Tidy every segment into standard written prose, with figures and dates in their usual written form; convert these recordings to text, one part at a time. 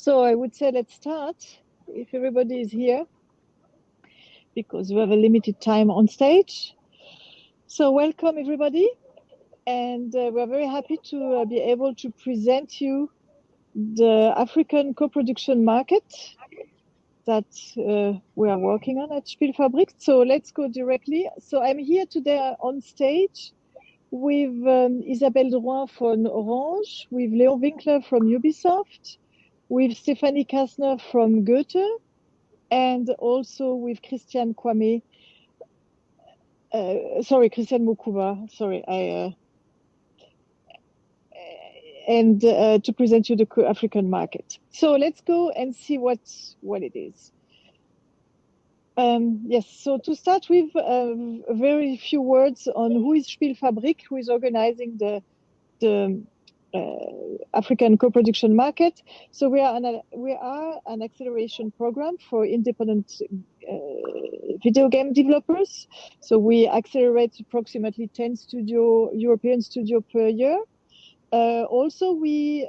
So I would say let's start, if everybody is here, because we have a limited time on stage. So welcome everybody, and we're very happy to be able to present you the African co-production market that we are working on at SpielFabrique. So let's go directly. So I'm here today on stage with Isabelle Droin from Orange, with Léon Winkler from Ubisoft, with Stefanie Karstner from Goethe, and also with Christian Kouamé. Christian Mokuba. And to present you the African market. So let's go and see what it is. Yes, so to start with, a very few words on who is SpielFabrique, who is organizing the African co-production market. So we are an acceleration program for independent video game developers. So we accelerate approximately 10 European studio per year. Also, we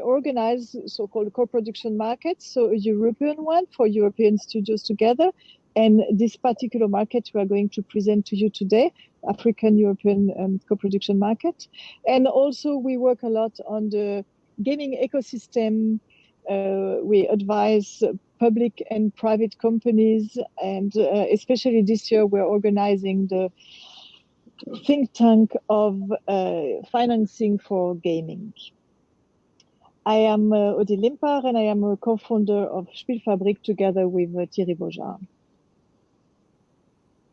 organize so-called co-production markets, so a European one for European studios together. And this particular market we are going to present to you today, African-European co-production market. And also we work a lot on the gaming ecosystem. We advise public and private companies, and especially this year we're organizing the think tank of financing for gaming. I am Odile Limpach, and I am a co-founder of SpielFabrique together with Thierry Beaujard.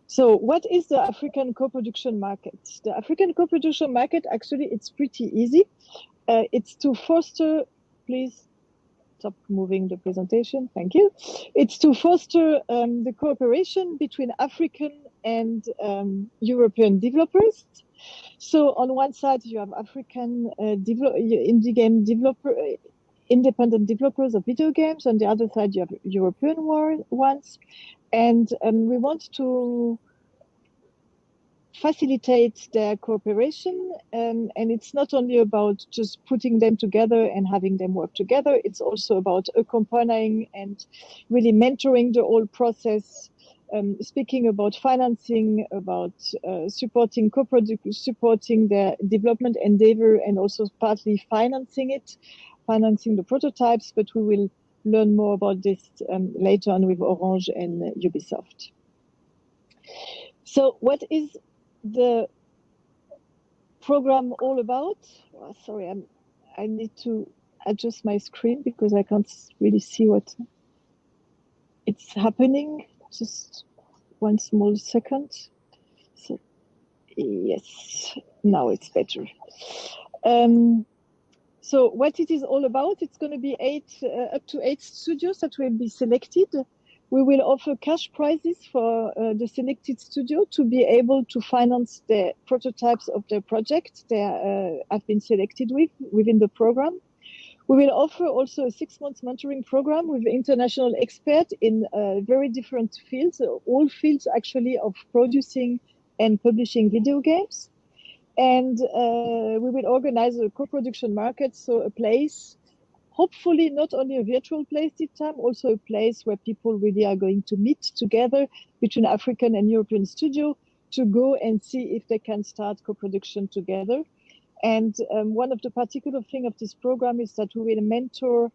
So what is the African co-production market? The African co-production market, actually, it's pretty easy. It's to foster, please stop moving the presentation, thank you. It's to foster the cooperation between African and European developers. So on one side, you have African indie game independent developers of video games. On the other side, you have European ones. And we want to facilitate their cooperation. And it's not only about just putting them together and having them work together. It's also about accompanying and really mentoring the whole process, speaking about financing, about supporting supporting their development endeavor, and also partly financing the prototypes. But we will learn more about this later on with Orange and Ubisoft. So what is the program all about? Oh, sorry, I need to adjust my screen because I can't really see what it's happening. Just one small second. So yes, now it's better. So what it is all about, it's going to be up to 8 studios that will be selected. We will offer cash prizes for the selected studio to be able to finance the prototypes of their project they have been selected within the program. We will offer also a 6-month mentoring program with international experts in very different fields, all fields actually of producing and publishing video games. And we will organize a co-production market, so a place, hopefully not only a virtual place this time, also a place where people really are going to meet together between African and European studio to go and see if they can start co-production together. And one of the particular things of this program is that we will mentor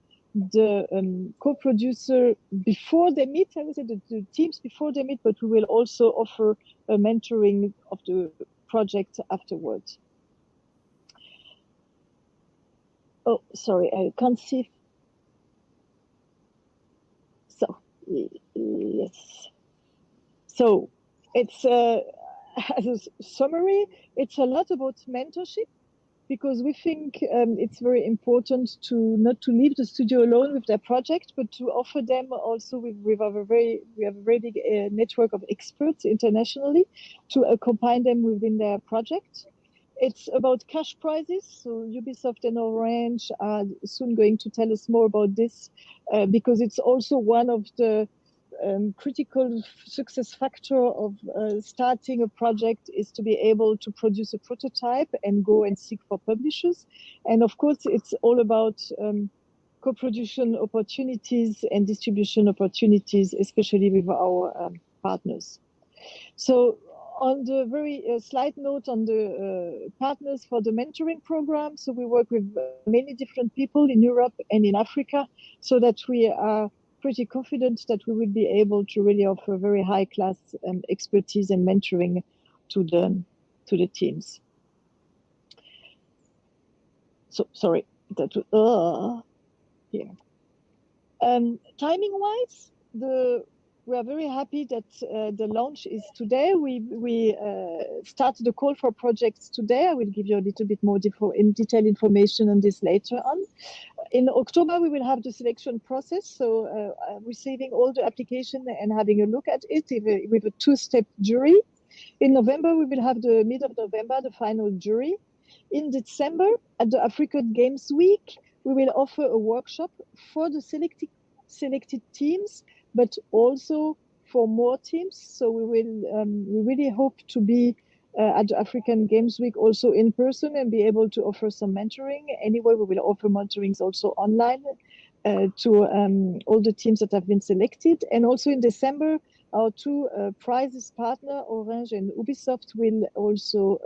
the co-producer before they meet, I would say the teams before they meet, but we will also offer a mentoring of the project afterwards. Oh, sorry, I can't see. So, yes. So it's, as a summary, it's a lot about mentorship, because we think it's very important to not to leave the studio alone with their project, but to offer them also we have a very big network of experts internationally to accompany them within their project. It's about cash prizes. So Ubisoft and Orange are soon going to tell us more about this, because it's also one of the critical success factor of starting a project is to be able to produce a prototype and go and seek for publishers. And of course, it's all about co-production opportunities and distribution opportunities, especially with our partners. So on the very slight note on the partners for the mentoring program, so we work with many different people in Europe and in Africa, so that we are pretty confident that we will be able to really offer very high class expertise and mentoring to the teams. So sorry, that here. Timing wise, we are very happy that the launch is today. We started the call for projects today. I will give you a little bit more detailed information on this later on. In October, we will have the selection process, so receiving all the application and having a look at it with a two-step jury. In November, we will have the mid of November, the final jury. In December, at the African Games Week, we will offer a workshop for the selected teams, but also for more teams. So we really hope to be at the African Games Week also in person and be able to offer some mentoring. Anyway, we will offer mentorings also online to all the teams that have been selected. And also in December, our two prizes partner, Orange and Ubisoft, will also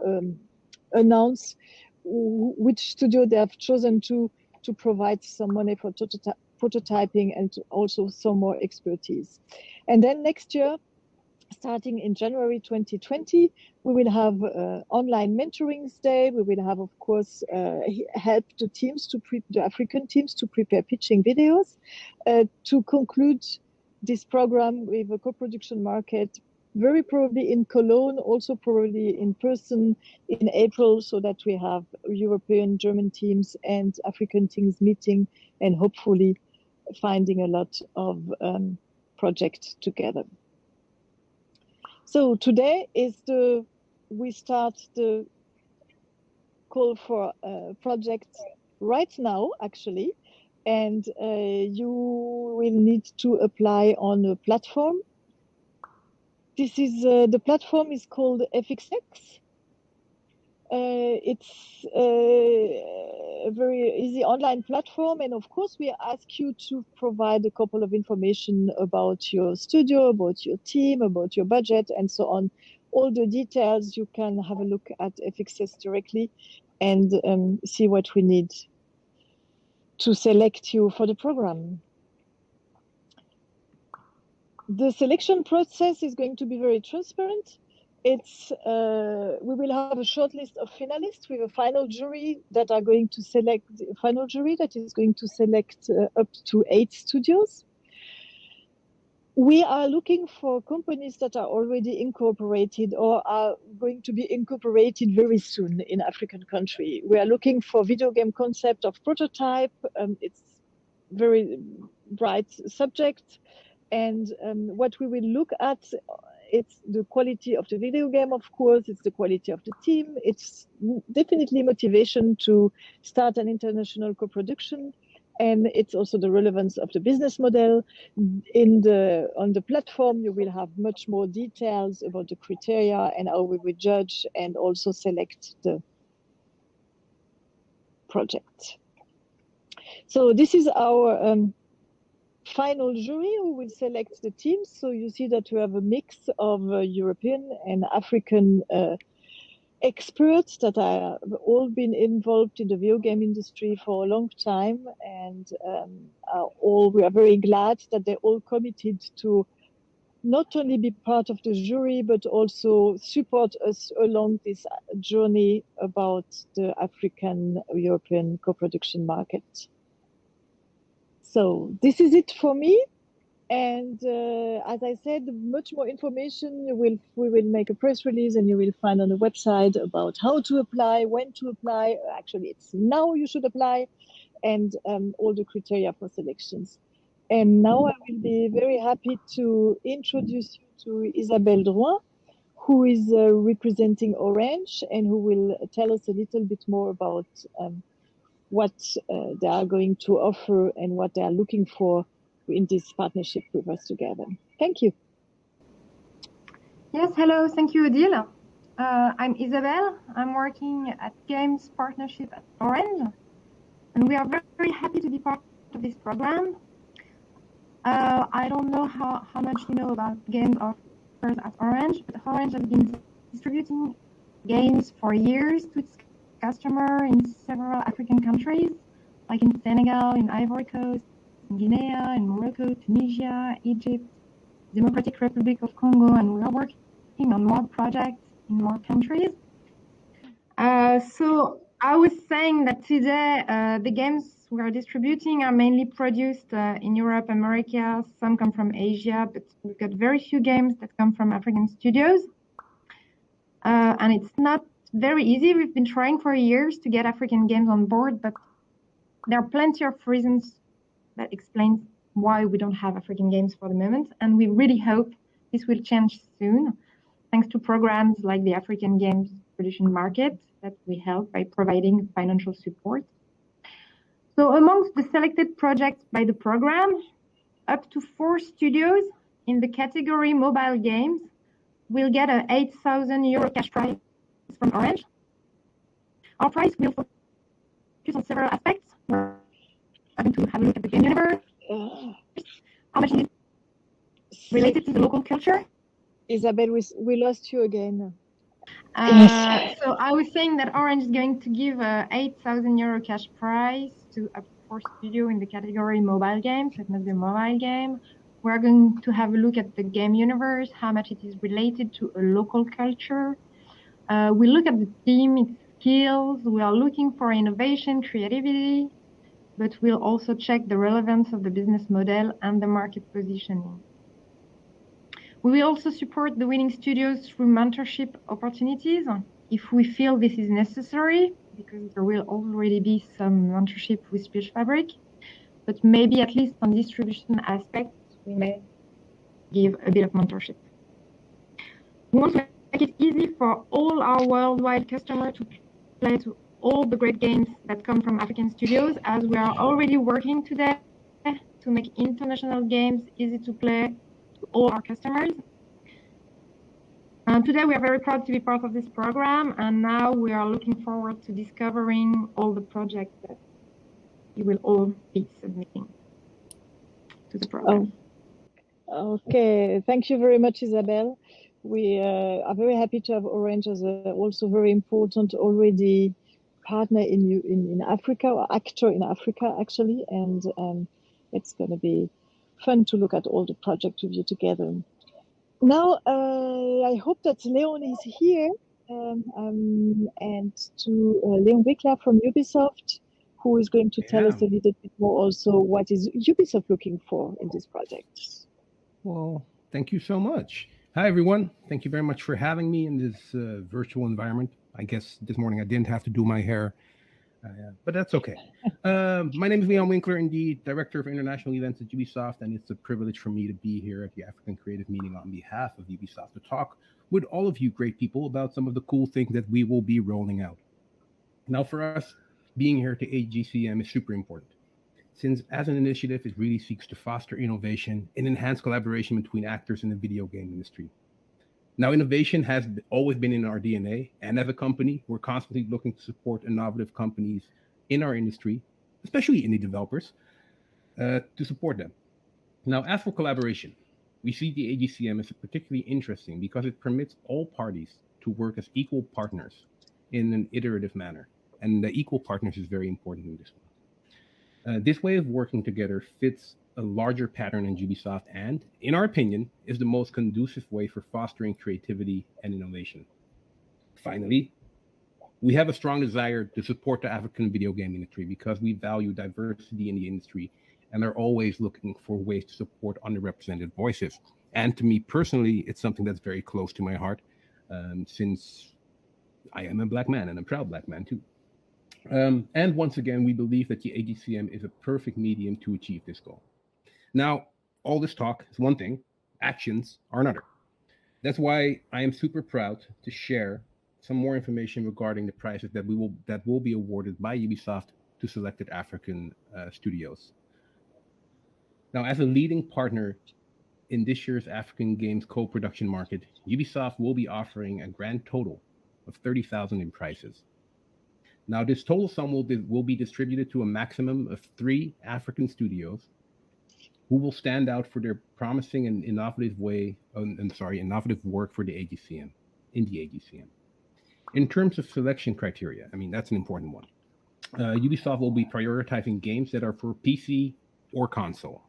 announce which studio they have chosen to provide some money for prototyping and also some more expertise. And then next year, starting in January 2020, we will have online mentorings day. We will have, of course, help the teams the African teams to prepare pitching videos. To conclude this program with a co-production market, very probably in Cologne, also probably in person in April, so that we have European, German teams and African teams meeting and hopefully finding a lot of projects together. So today we start the call for projects right now, actually, and you will need to apply on a platform. This is the platform is called FXX. It's a very easy online platform, and of course we ask you to provide a couple of information about your studio, about your team, about your budget, and so on. All the details you can have a look at FXX directly and see what we need to select you for the program. The selection process is going to be very transparent. We will have a short list of finalists with a final jury that are going to select up to 8 studios. We are looking for companies that are already incorporated or are going to be incorporated very soon in African country. We are looking for video game concept of prototype. It's very bright subject. And what we will look at, it's the quality of the video game, of course, it's the quality of the team. It's definitely motivation to start an international co-production. And it's also the relevance of the business model. On the platform, you will have much more details about the criteria and how we will judge and also select the project. So this is our final jury who will select the teams. So you see that we have a mix of European and African experts that have all been involved in the video game industry for a long time, and we are very glad that they're all committed to not only be part of the jury but also support us along this journey about the African European co-production market. So this is it for me. And as I said, much more information we will make a press release and you will find on the website about how to apply, when to apply. Actually, it's now you should apply, and all the criteria for selections. And now I will be very happy to introduce you to Isabelle Droin, who is representing Orange and who will tell us a little bit more about what they are going to offer and what they are looking for in this partnership with us together. Thank you. Yes, hello, thank you, Odile. I'm Isabelle. I'm working at Games Partnership at Orange, and we are very, very happy to be part of this program. I don't know how much you know about games offers at Orange, but Orange has been distributing games for years to its customer in several African countries, like in Senegal, in Ivory Coast, in Guinea, in Morocco, Tunisia, Egypt, Democratic Republic of Congo, and we are working on more projects in more countries. So I was saying that today the games we are distributing are mainly produced in Europe, America. Some come from Asia, but we've got very few games that come from African studios. And it's not very easy. We've been trying for years to get African games on board, but there are plenty of reasons that explain why we don't have African games for the moment. And we really hope this will change soon, thanks to programs like the African Games Production Market that we help by providing financial support. So amongst the selected projects by the program, up to 4 studios in the category mobile games will get an 8,000 euro cash prize from Orange. Our prize will focus on several aspects. We're going to have a look at the game universe, how much it is related to the local culture. Isabelle, we lost you again. So I was saying that Orange is going to give a 8,000 euro cash prize to up to 4 studios in the category mobile games. It must be a mobile game. We're going to have a look at the game universe, how much it is related to a local culture. We look at the team, its skills. We are looking for innovation, creativity, but we'll also check the relevance of the business model and the market positioning. We will also support the winning studios through mentorship opportunities if we feel this is necessary, because there will already be some mentorship with SpielFabrique, but maybe at least on distribution aspects, we may give a bit of mentorship. We want to make it easy for all our worldwide customers to play to all the great games that come from African studios, as we are already working today to make international games easy to play to all our customers. Today we are very proud to be part of this program, and now we are looking forward to discovering all the projects that you will all be submitting to the program. Okay, thank you very much, Isabelle. We are very happy to have Orange as a also very important already partner in Africa, or actor in Africa actually, and it's going to be fun to look at all the projects with you together. Now, I hope that Léon is here, and to Léon Winkler from Ubisoft, who is going to tell us a little bit more also what is Ubisoft looking for in this project. Well, thank you so much. Hi, everyone. Thank you very much for having me in this virtual environment. I guess this morning I didn't have to do my hair, but that's okay. My name is Léon Winkler, indeed, Director of International Events at Ubisoft, and it's a privilege for me to be here at the African Creative Meeting on behalf of Ubisoft to talk with all of you great people about some of the cool things that we will be rolling out. Now, for us, being here to AGCM is super important, since as an initiative, it really seeks to foster innovation and enhance collaboration between actors in the video game industry. Now, innovation has always been in our DNA, and as a company, we're constantly looking to support innovative companies in our industry, especially indie developers, to support them. Now, as for collaboration, we see the AGCM as particularly interesting because it permits all parties to work as equal partners in an iterative manner, and the equal partners is very important in this one. This way of working together fits a larger pattern in Ubisoft and, in our opinion, is the most conducive way for fostering creativity and innovation. Finally, we have a strong desire to support the African video game industry because we value diversity in the industry and are always looking for ways to support underrepresented voices. And to me personally, it's something that's very close to my heart, since I am a Black man and a proud Black man too. And once again, we believe that the AGCM is a perfect medium to achieve this goal. Now, all this talk is one thing, actions are another. That's why I am super proud to share some more information regarding the prizes that will be awarded by Ubisoft to selected African studios. Now, as a leading partner in this year's African Games co-production market, Ubisoft will be offering a grand total of 30,000 in prizes. Now, this total sum will be distributed to a maximum of 3 African studios who will stand out for their promising and innovative work for the AGCM, in the AGCM. In terms of selection criteria, I mean, that's an important one. Ubisoft will be prioritizing games that are for PC or console.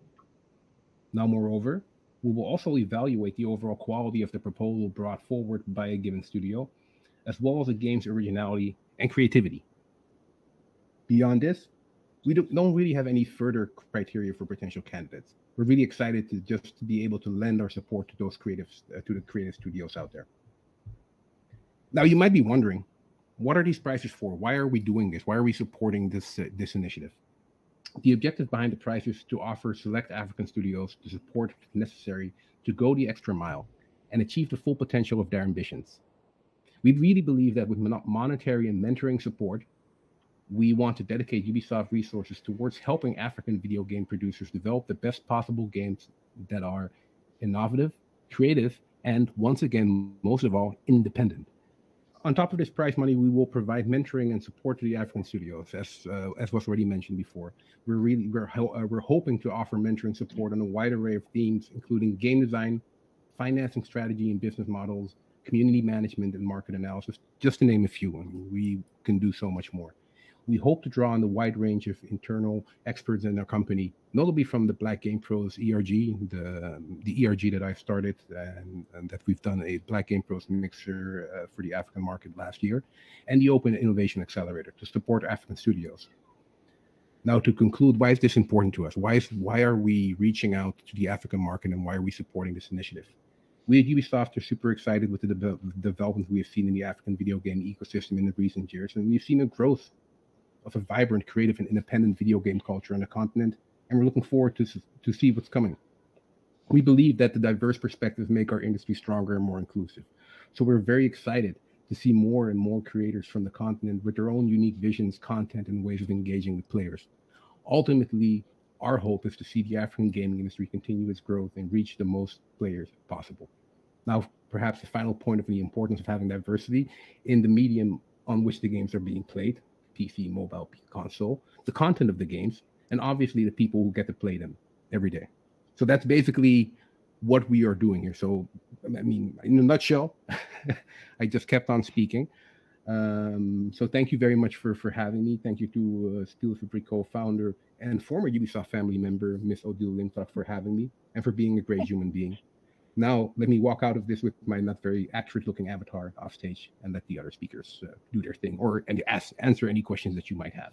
Now, moreover, we will also evaluate the overall quality of the proposal brought forward by a given studio, as well as the game's originality and creativity. Beyond this, we don't really have any further criteria for potential candidates. We're really excited to just be able to lend our support to those creatives, to the creative studios out there. Now, you might be wondering, what are these prizes for? Why are we doing this? Why are we supporting this initiative? The objective behind the prize is to offer select African studios the support necessary to go the extra mile and achieve the full potential of their ambitions. We really believe that with monetary and mentoring support, we want to dedicate Ubisoft resources towards helping African video game producers develop the best possible games that are innovative, creative, and once again, most of all, independent. On top of this prize money, we will provide mentoring and support to the African studios, as was already mentioned before. We're hoping to offer mentoring support on a wide array of themes, including game design, financing strategy and business models, community management, and market analysis, just to name a few. I mean, we can do so much more. We hope to draw on the wide range of internal experts in our company, notably from the Black Game Pros ERG, the ERG that I started and that we've done a Black Game Pros mixer for the African market last year, and the Open Innovation Accelerator to support African studios. Now, to conclude, why is this important to us? Why are we reaching out to the African market, and why are we supporting this initiative? We at Ubisoft are super excited with the development we have seen in the African video game ecosystem in the recent years, and we've seen a growth of a vibrant, creative, and independent video game culture on the continent, and we're looking forward to see what's coming. We believe that the diverse perspectives make our industry stronger and more inclusive. So we're very excited to see more and more creators from the continent with their own unique visions, content, and ways of engaging with players. Ultimately, our hope is to see the African gaming industry continue its growth and reach the most players possible. Now, perhaps the final point of the importance of having diversity in the medium on which the games are being played, PC, mobile, console, the content of the games, and obviously the people who get to play them every day. So that's basically what we are doing here. So, I mean, in a nutshell, I just kept on speaking. So thank you very much for having me. Thank you to SpielFabrique co-founder and former Ubisoft family member, Miss Odile Limpach, for having me and for being a great human being. Now, let me walk out of this with my not very accurate-looking avatar off stage and let the other speakers do their thing and answer any questions that you might have.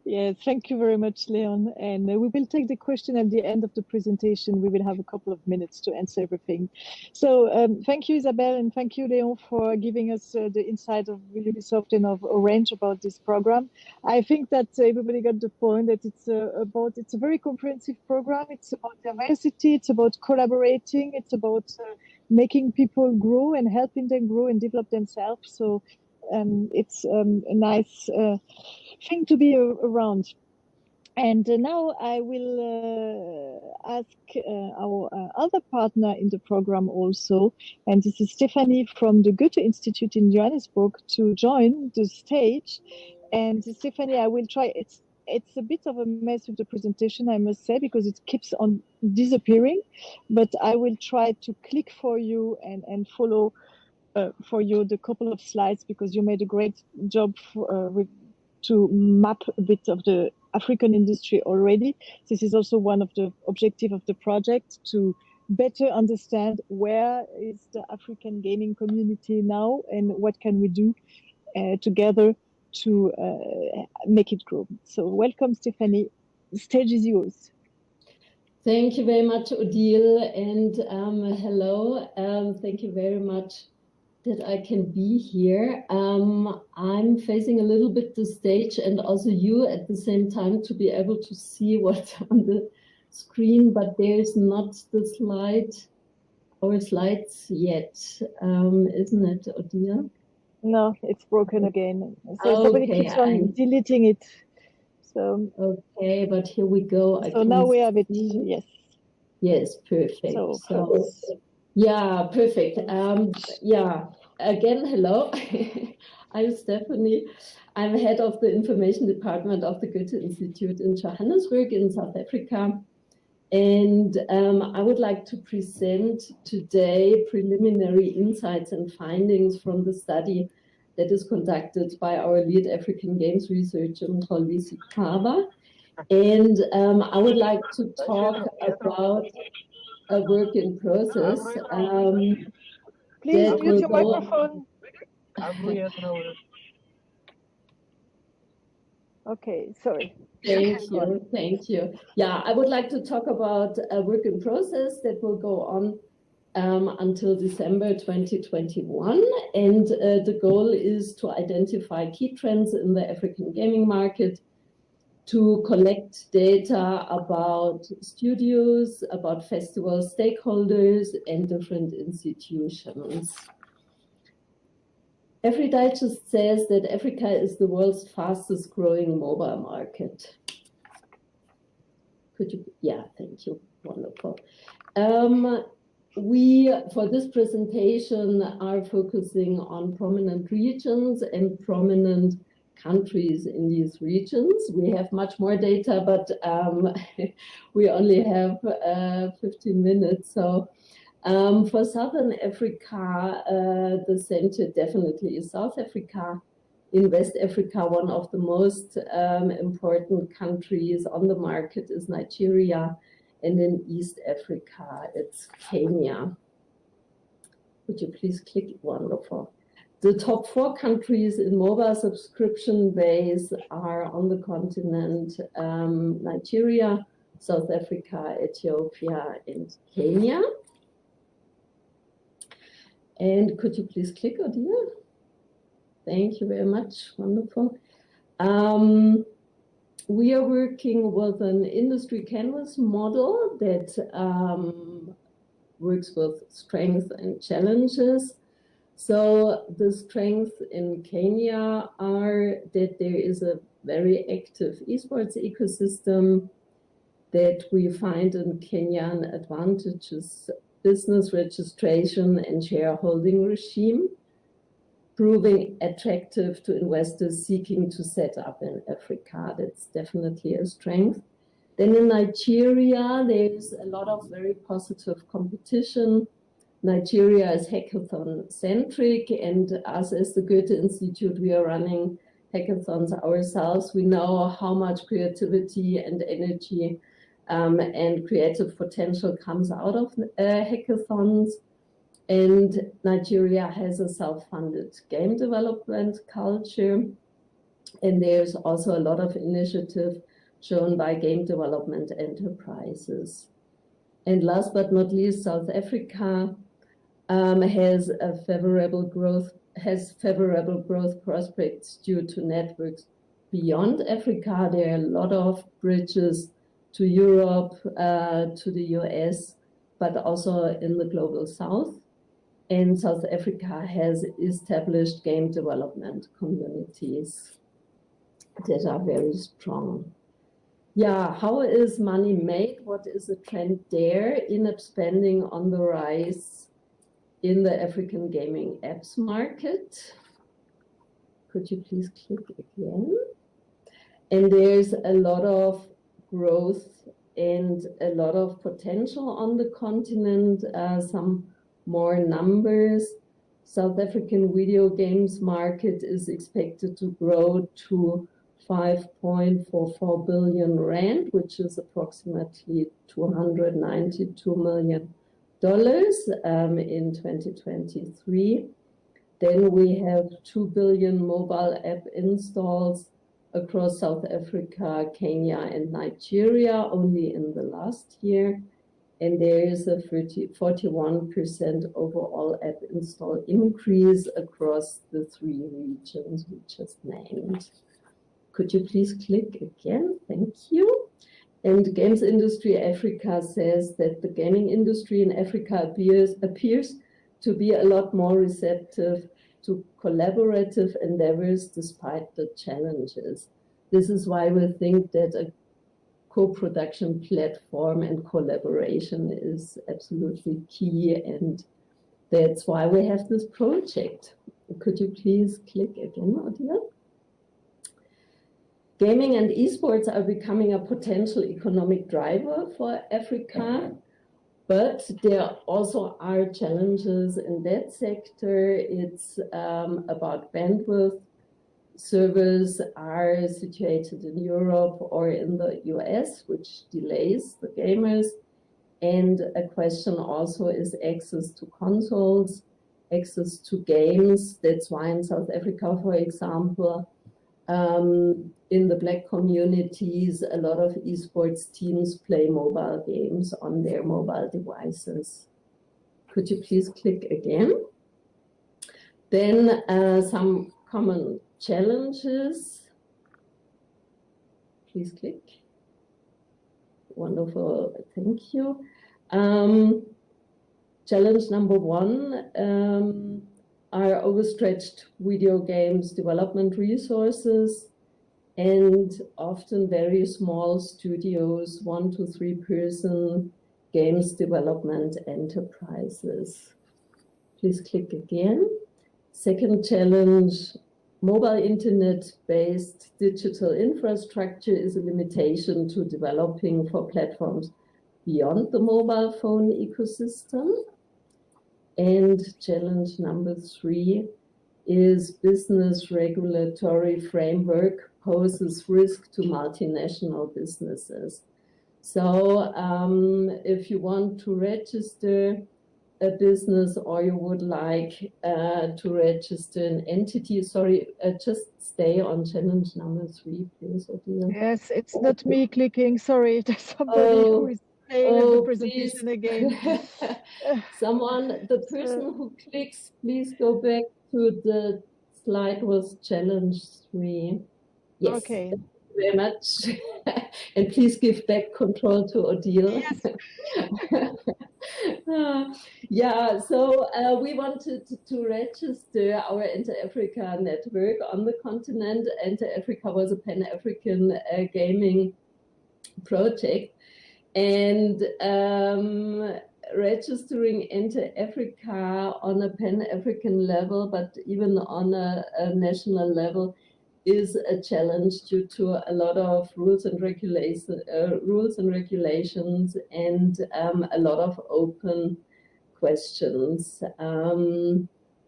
Yeah, thank you very much, Léon. And we will take the question at the end of the presentation. We will have a couple of minutes to answer everything. So thank you, Isabelle, and thank you, Léon, for giving us the insight of Ubisoft and of Orange about this program. I think that everybody got the point that it's a very comprehensive program. It's about diversity. It's about collaborating. It's about making people grow and helping them grow and develop themselves. So it's a nice thing to be around. And now I will ask our other partner in the program also, and this is Stefanie from the Goethe Institute in Johannesburg, to join the stage. And Stefanie, I will try. It's a bit of a mess with the presentation, I must say, because it keeps on disappearing, but I will try to click for you and follow for you the couple of slides, because you made a great job to map a bit of the African industry already. This is also one of the objectives of the project, to better understand where is the African gaming community now and what can we do together to make it grow. So welcome, Stefanie. The stage is yours. Thank you very much, Odile, and hello. Thank you very much that I can be here. I'm facing a little bit the stage and also you at the same time to be able to see what's on the screen, but there's not the slide or slides yet, isn't it, Odile? No, it's broken again. So somebody keeps on deleting it. So okay, but here we go. So now we have it. Yes. Yes, perfect. So yeah, perfect. Yeah, again, hello. I'm Stefanie. I'm head of the information department of the Goethe Institute in Johannesburg in South Africa. And I would like to present today preliminary insights and findings from the study that is conducted by our lead African games researcher, Mkholisi Khaba. And I would like to talk about a work in process. Please mute your microphone. Okay, sorry. Thank you. Yeah, I would like to talk about a work in process that will go on until December 2021. And the goal is to identify key trends in the African gaming market, to collect data about studios, about festival stakeholders, and different institutions. AfriDigest says that Africa is the world's fastest growing mobile market. Could you? Yeah, thank you. Wonderful. We, for this presentation, are focusing on prominent regions and prominent countries in these regions. We have much more data, but we only have 15 minutes. So for Southern Africa, the center definitely is South Africa. In West Africa, one of the most important countries on the market is Nigeria. And in East Africa, it's Kenya. Would you please click? Wonderful. The top 4 countries in mobile subscription base are on the continent, Nigeria, South Africa, Ethiopia, and Kenya. And could you please click, Odile? Thank you very much. Wonderful. We are working with an industry canvas model that works with strengths and challenges. So the strengths in Kenya are that there is a very active esports ecosystem, that we find in Kenya an advantageous business registration and shareholding regime, proving attractive to investors seeking to set up in Africa. That's definitely a strength. Then in Nigeria, there's a lot of very positive competition. Nigeria is hackathon-centric, and us as the Goethe Institute, we are running hackathons ourselves. We know how much creativity and energy and creative potential comes out of hackathons. And Nigeria has a self-funded game development culture. And there's also a lot of initiative shown by game development enterprises. And last but not least, South Africa has favorable growth prospects due to networks beyond Africa. There are a lot of bridges to Europe, to the US, but also in the global South. And South Africa has established game development communities that are very strong. Yeah, how is money made? What is the trend there? In-app spending on the rise in the African gaming apps market. Could you please click again? And there's a lot of growth and a lot of potential on the continent. Some more numbers. South African video games market is expected to grow to 5.44 billion rand, which is approximately $292 million in 2023. Then we have 2 billion mobile app installs across South Africa, Kenya, and Nigeria only in the last year. And there is a 41% overall app install increase across the 3 regions we just named. Could you please click again? Thank you. And Games Industry Africa says that the gaming industry in Africa appears to be a lot more receptive to collaborative endeavors despite the challenges. This is why we think that a co-production platform and collaboration is absolutely key, and that's why we have this project. Could you please click again, Odile? Gaming and esports are becoming a potential economic driver for Africa, but there also are challenges in that sector. It's about bandwidth. Servers are situated in Europe or in the US, which delays the gamers. And a question also is access to consoles, access to games. That's why in South Africa, for example, in the Black communities, a lot of esports teams play mobile games on their mobile devices. Could you please click again? Then some common challenges. Please click. Wonderful, thank you. Challenge number one are overstretched video games development resources and often very small studios, 1 to 3 person games development enterprises. Please click again. Second challenge, mobile internet-based digital infrastructure is a limitation to developing for platforms beyond the mobile phone ecosystem. And challenge number 3 is business regulatory framework poses risk to multinational businesses. So if you want to register a business or you would like to register an entity, sorry, just stay on challenge number 3, please, Odile. Yes, it's not me clicking, sorry, there's somebody who is playing the presentation again. Someone, the person who clicks, please go back to the slide was challenge 3. Yes, okay. Thank you very much. And please give back control to Odile. Yes. Yeah, so we wanted to register our Inter-Africa network on the continent. Inter-Africa was a Pan-African gaming project. And registering Inter-Africa on a Pan-African level, but even on a national level, is a challenge due to a lot of rules and regulations, and a lot of open questions.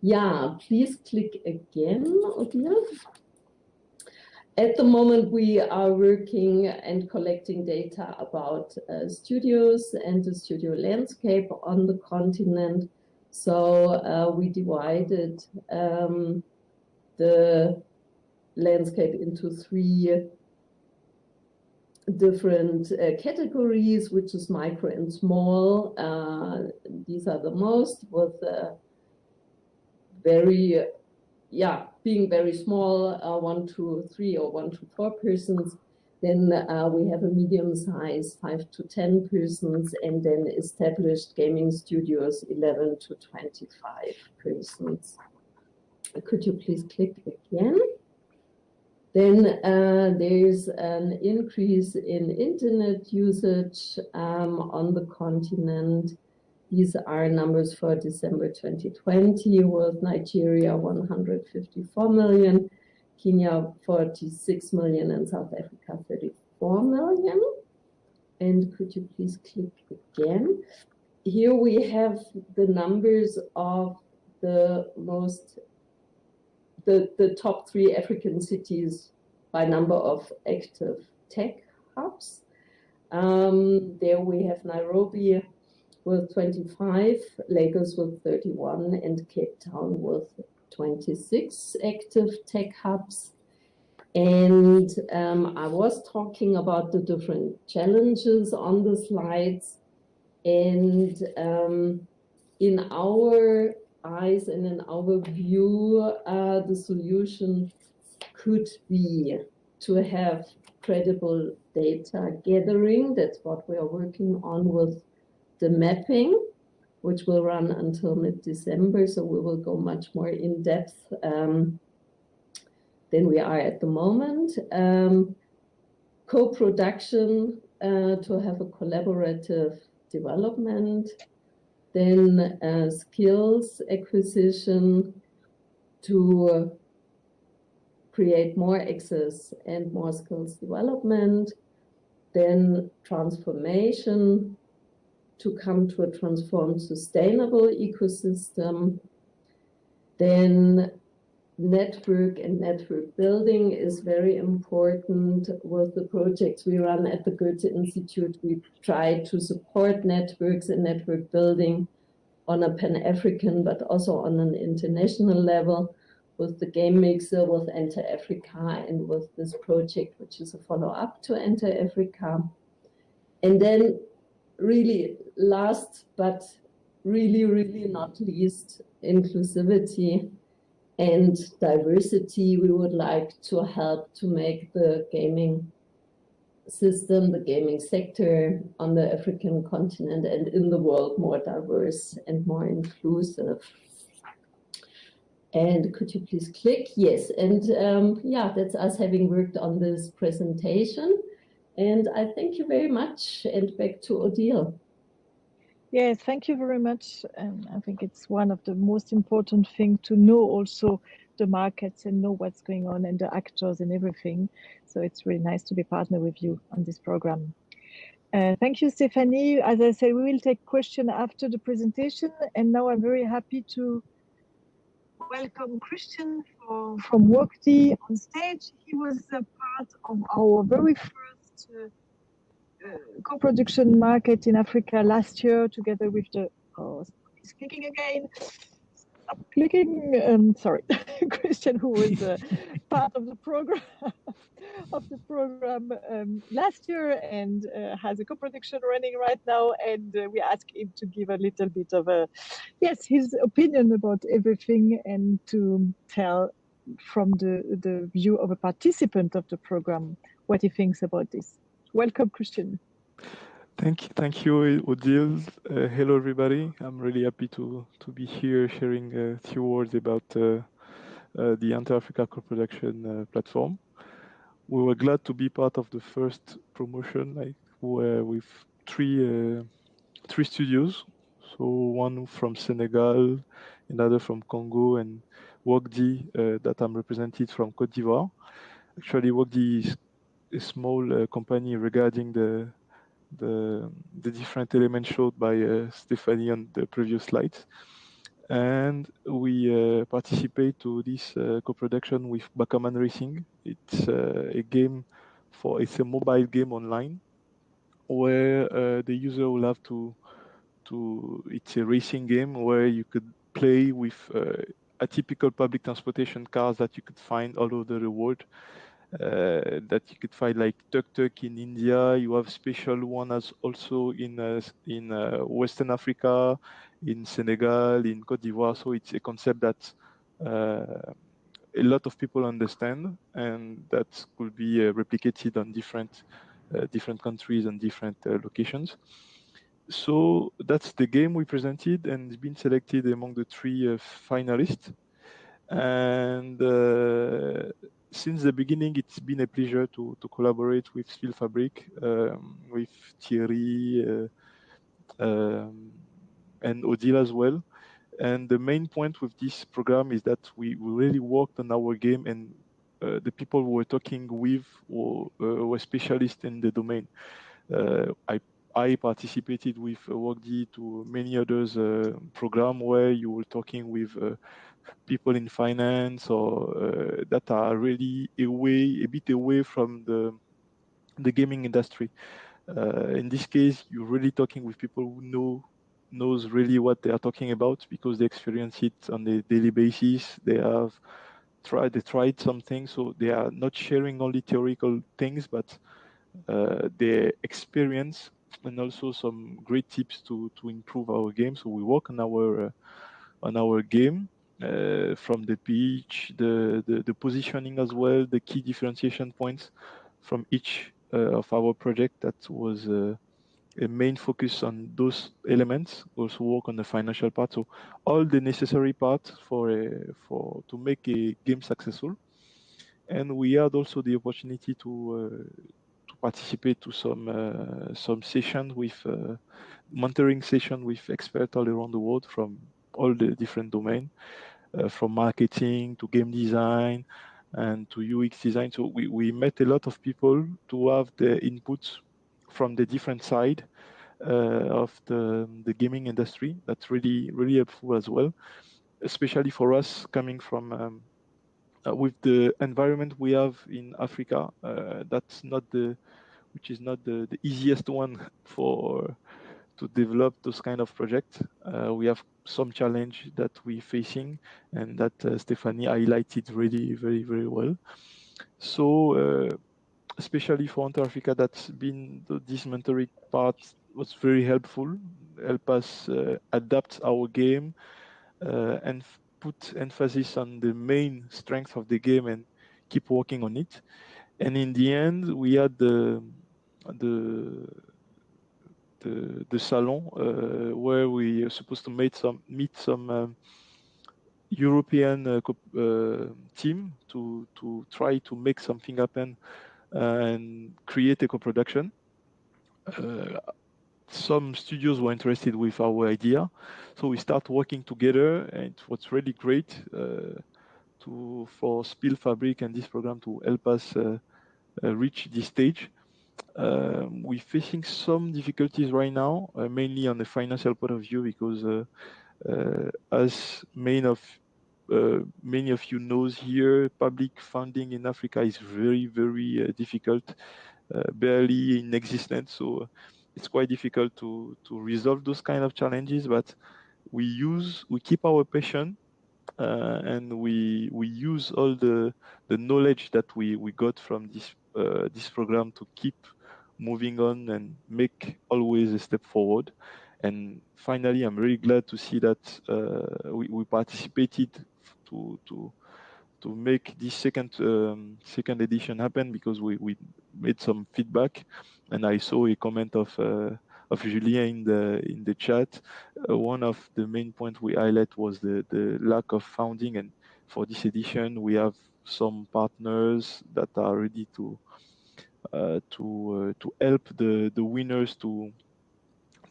Yeah, please click again, Odile. At the moment, we are working and collecting data about studios and the studio landscape on the continent. So we divided the landscape into 3 different categories, which is micro and small. These are the most, with very, being very small, 1 to 3 or 1 to 4 persons. Then we have a medium size, 5 to 10 persons, and then established gaming studios, 11 to 25 persons. Could you please click again? Then there's an increase in internet usage on the continent. These are numbers for December 2020, with Nigeria 154 million, Kenya 46 million, and South Africa 34 million. And could you please click again? Here we have the numbers of the top 3 African cities by number of active tech hubs. There we have Nairobi with 25, Lagos with 31, and Cape Town with 26 active tech hubs. And I was talking about the different challenges on the slides. And in our eyes and in our view, the solution could be to have credible data gathering. That's what we are working on with the mapping, which will run until mid-December. So we will go much more in depth than we are at the moment. Co-production to have a collaborative development. Then skills acquisition to create more access and more skills development, then transformation, to come to a transformed sustainable ecosystem, then network and network building is very important. With the projects we run at the Goethe Institute, we try to support networks and network building on a Pan-African, but also on an international level, with the Game Mixer, with Enter Africa, and with this project, which is a follow-up to Enter Africa. And then really last, but really, really not least, inclusivity and diversity. We would like to help to make the gaming system, the gaming sector on the African continent and in the world more diverse and more inclusive. And could you please click? Yes, and yeah, that's us having worked on this presentation. And I thank you very much, and back to Odile. Yes, thank you very much. And I think it's one of the most important things to know also the markets and know what's going on and the actors and everything. So it's really nice to be partner with you on this program. Thank you, Stefanie. As I said, we will take questions after the presentation. And now I'm very happy to welcome Christian from Workday on stage. He was a part of our very first co-production market in Africa last year, together with the, he's clicking again. Stop clicking. Sorry, Christian, who was part of the program last year and has a co-production running right now. And we asked him to give a little bit of his opinion about everything and to tell from the view of a participant of the program what he thinks about this. Welcome, Christian. Thank you, Odile. Hello, everybody. I'm really happy to be here sharing a few words about the Inter-Africa co-production platform. We were glad to be part of the first promotion, with three studios. So one from Senegal, another from Congo, and Workday that I'm represented from Côte d'Ivoire. Actually, Workday is a small company regarding the different elements showed by Stefanie on the previous slides. And we participate to this co-production with Bakaman Racing. It's it's a mobile game online where the user will have it's a racing game where you could play with atypical public transportation cars that you could find all over the world. That you could find like tuk-tuk in India. You have special one as also in Western Africa, in Senegal, in Côte d'Ivoire. So it's a concept that a lot of people understand, and that could be replicated on different countries and different locations. So that's the game we presented, and it's been selected among the three finalists. And since the beginning, it's been a pleasure to collaborate with SpielFabrique, with Thierry and Odile as well. And the main point with this program is that we really worked on our game, and the people we were talking with were specialists in the domain. I participated with Workday to many others program where you were talking with people in finance or that are really a bit away from the gaming industry. In this case, you're really talking with people who knows really what they are talking about, because they experience it on a daily basis. They tried something, so they are not sharing only theoretical things, but their experience and also some great tips to improve our game. So we work on our game. From the pitch, the positioning as well, the key differentiation points from each of our project. That was a main focus on those elements. Also work on the financial part. So all the necessary parts to make a game successful. And we had also the opportunity to participate to some sessions with mentoring session with experts all around the world from all the different domains. from marketing to game design and to UX design. So we met a lot of people to have the inputs from the different side of the gaming industry. That's really, really helpful as well, especially for us coming from with the environment we have in Africa. That's not which is not the easiest one to develop those kind of projects. We have some challenge that we're facing, and that Stefanie highlighted really very, very well. So especially for Africa, that's been this mentoring part was very helpful, help us adapt our game and put emphasis on the main strength of the game and keep working on it. And in the end, we had the salon where we are supposed to meet some European team to try to make something happen and create a co-production. Some studios were interested with our idea, so we start working together, and what's really great for SpielFabrique and this program to help us reach this stage. We're facing some difficulties right now, mainly on the financial point of view, because as many of you knows here, public funding in Africa is very, very difficult, barely in existence. So it's quite difficult to resolve those kind of challenges. But we keep our passion, and we use all the knowledge that we got from this program to keep moving on and make always a step forward. And finally, I'm really glad to see that we participated to make this second edition happen, because we made some feedback, and I saw a comment of Julien in the chat. One of the main points we highlight was the lack of funding, and for this edition we have some partners that are ready to help the winners to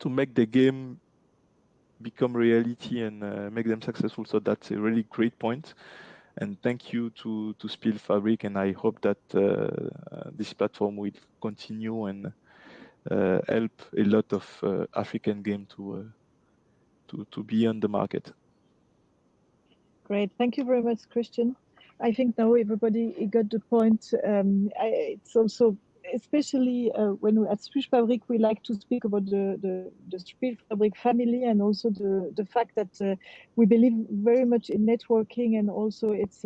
make the game become reality and make them successful. So that's a really great point. And thank you to SpielFabrique, and I hope that this platform will continue and help a lot of African game to be on the market. Great, thank you very much, Christian. I think now everybody got the point. It's also, especially when we at SpielFabrique, we like to speak about the SpielFabrique family, and also the fact that we believe very much in networking, and also it's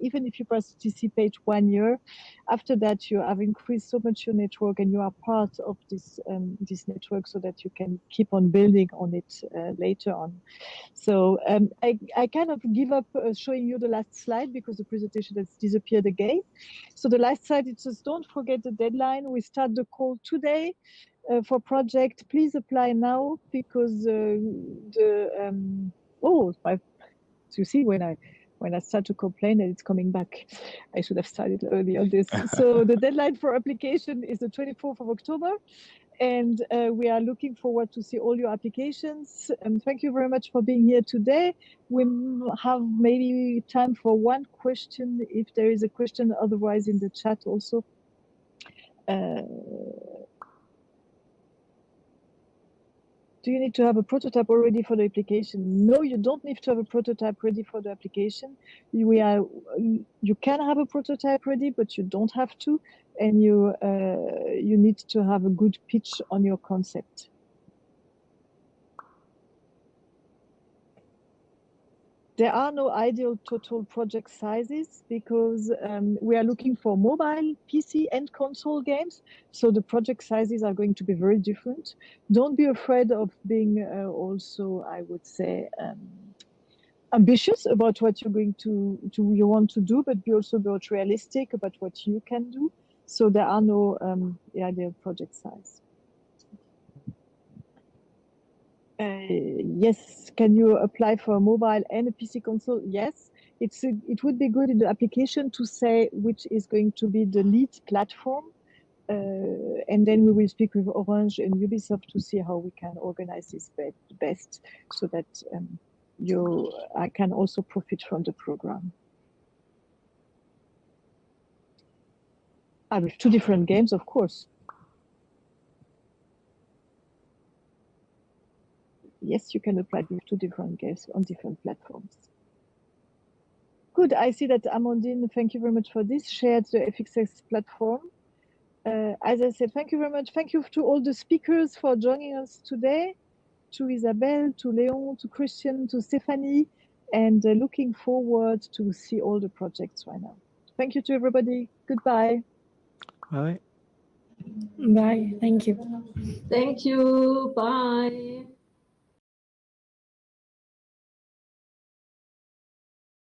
even if you participate 1 year, after that you have increased so much your network, and you are part of this network, so that you can keep on building on it later on. So I kind of give up showing you the last slide, because the presentation has disappeared again. So the last slide, it's just don't forget the deadline. We start the call today for project. Please apply now, because you see when I start to complain that it's coming back, I should have started early on this. So the deadline for application is the 24th of October. And we are looking forward to see all your applications. Thank you very much for being here today. We have maybe time for one question, if there is a question, otherwise in the chat also. Do you need to have a prototype already for the application? No, you don't need to have a prototype ready for the application. You can have a prototype ready, but you don't have to, and you need to have a good pitch on your concept. There are no ideal total project sizes, because we are looking for mobile, PC, and console games. So the project sizes are going to be very different. Don't be afraid of being also, I would say, ambitious about what you're going you want to do, but be also about realistic about what you can do. So there are no ideal project size. Yes, can you apply for a mobile and a PC console? Yes, it would be good in the application to say which is going to be the lead platform, and then we will speak with Orange and Ubisoft to see how we can organize this best, so that I can also profit from the program. With 2 different games, of course. Yes, you can apply with 2 different games on different platforms. Good. I see that Amandine, thank you very much for this, shared the FXX platform. As I said, thank you very much. Thank you to all the speakers for joining us today, to Isabelle, to Léon, to Christian, to Stefanie, and looking forward to see all the projects right now. Thank you to everybody. Goodbye. Bye. Bye. Thank you. Thank you. Bye.